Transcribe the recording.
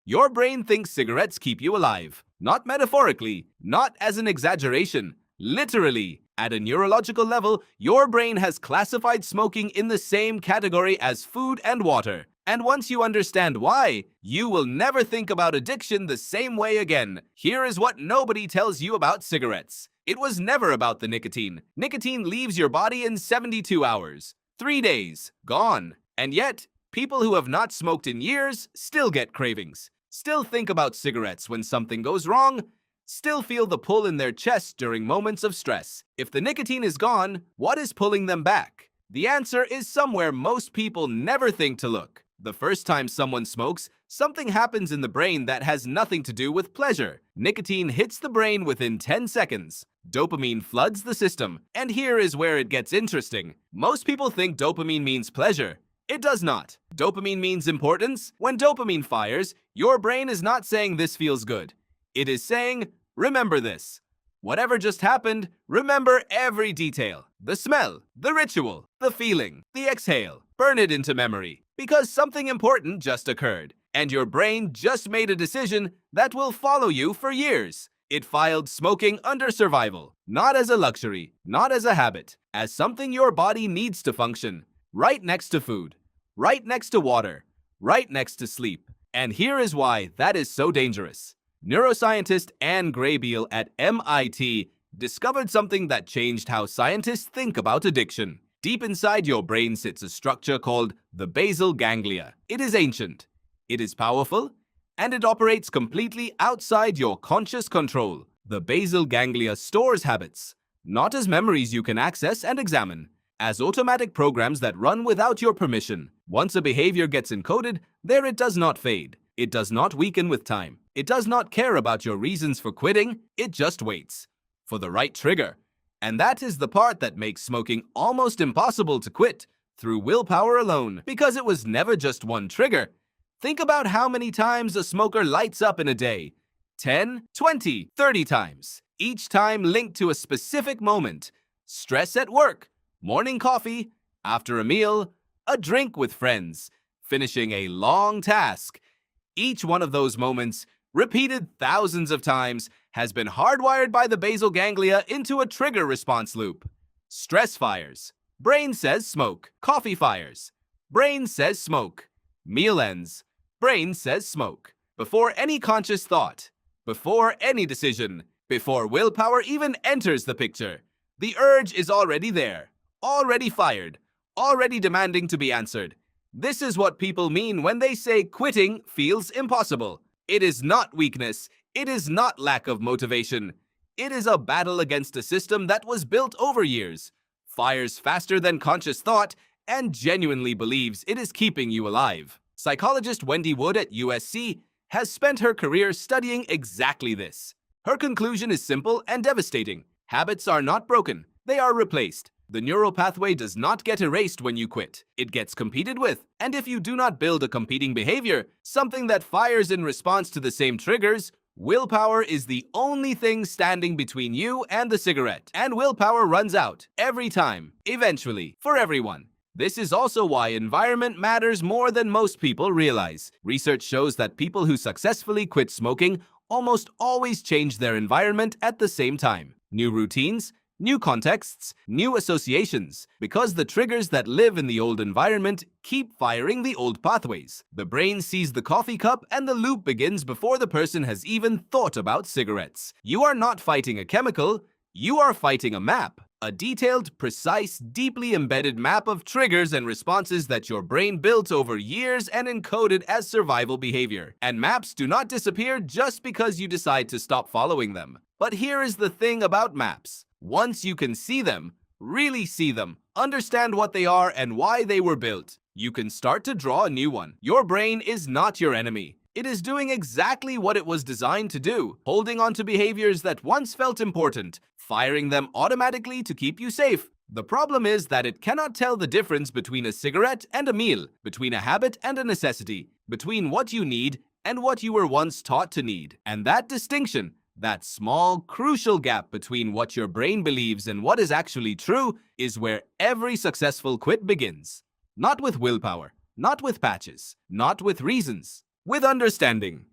Your brain thinks cigarettes keep you alive. Not metaphorically, not as an exaggeration. Literally, at a neurological level, your brain has classified smoking in the same category as food and water. And once you understand why, you will never think about addiction the same way again. Here is what nobody tells you about cigarettes. It was never about the nicotine. Nicotine leaves your body in 72 hours. 3 days, gone. And yet, people who have not smoked in years still get cravings, still think about cigarettes when something goes wrong, still feel the pull in their chest during moments of stress. If the nicotine is gone, what is pulling them back? The answer is somewhere most people never think to look. The first time someone smokes, something happens in the brain that has nothing to do with pleasure. Nicotine hits the brain within 10 seconds. Dopamine floods the system. And here is where it gets interesting. Most people think dopamine means pleasure. It does not. Dopamine means importance. When dopamine fires, your brain is not saying this feels good. It is saying, remember this. Whatever just happened, remember every detail. The smell, the ritual, the feeling, the exhale. Burn it into memory. Because something important just occurred. And your brain just made a decision that will follow you for years. It filed smoking under survival. Not as a luxury, not as a habit. As something your body needs to function. Right next to food. Right next to water. Right next to sleep. And here is why that is so dangerous. Neuroscientist Anne Graybiel at MIT discovered something that changed how scientists think about addiction. Deep inside your brain sits a structure called the basal ganglia. It is ancient, it is powerful, and it operates completely outside your conscious control. The basal ganglia stores habits, not as memories you can access and examine, as automatic programs that run without your permission. Once a behavior gets encoded, there it does not fade. It does not weaken with time. It does not care about your reasons for quitting. It just waits for the right trigger. And that is the part that makes smoking almost impossible to quit through willpower alone, because it was never just one trigger. Think about how many times a smoker lights up in a day. 10, 20, 30 times. Each time linked to a specific moment. Stress at work, morning coffee, after a meal, a drink with friends, finishing a long task. Each one of those moments, repeated thousands of times, has been hardwired by the basal ganglia into a trigger response loop. Stress fires. Brain says smoke. Coffee fires. Brain says smoke. Meal ends. Brain says smoke. Before any conscious thought, before any decision, before willpower even enters the picture, the urge is already there, already fired, already demanding to be answered. This is what people mean when they say quitting feels impossible. It is not weakness. It is not lack of motivation. It is a battle against a system that was built over years, fires faster than conscious thought, and genuinely believes it is keeping you alive. Psychologist Wendy Wood at USC has spent her career studying exactly this. Her conclusion is simple and devastating. Habits are not broken. They are replaced. The neural pathway does not get erased when you quit. It gets competed with. And if you do not build a competing behavior, something that fires in response to the same triggers, willpower is the only thing standing between you and the cigarette. And willpower runs out every time, eventually, for everyone. This is also why environment matters more than most people realize. Research shows that people who successfully quit smoking almost always change their environment at the same time. New routines, new contexts, new associations, because the triggers that live in the old environment keep firing the old pathways. The brain sees the coffee cup and the loop begins before the person has even thought about cigarettes. You are not fighting a chemical, you are fighting a map. A detailed, precise, deeply embedded map of triggers and responses that your brain built over years and encoded as survival behavior. And maps do not disappear just because you decide to stop following them. But here is the thing about maps. Once you can see them, really see them, understand what they are and why they were built, you can start to draw a new one. Your brain is not your enemy. It is doing exactly what it was designed to do, holding on to behaviors that once felt important, firing them automatically to keep you safe. The problem is that it cannot tell the difference between a cigarette and a meal, between a habit and a necessity, between what you need and what you were once taught to need. And that distinction, that small, crucial gap between what your brain believes and what is actually true, is where every successful quit begins. Not with willpower, not with patches, not with reasons, with understanding.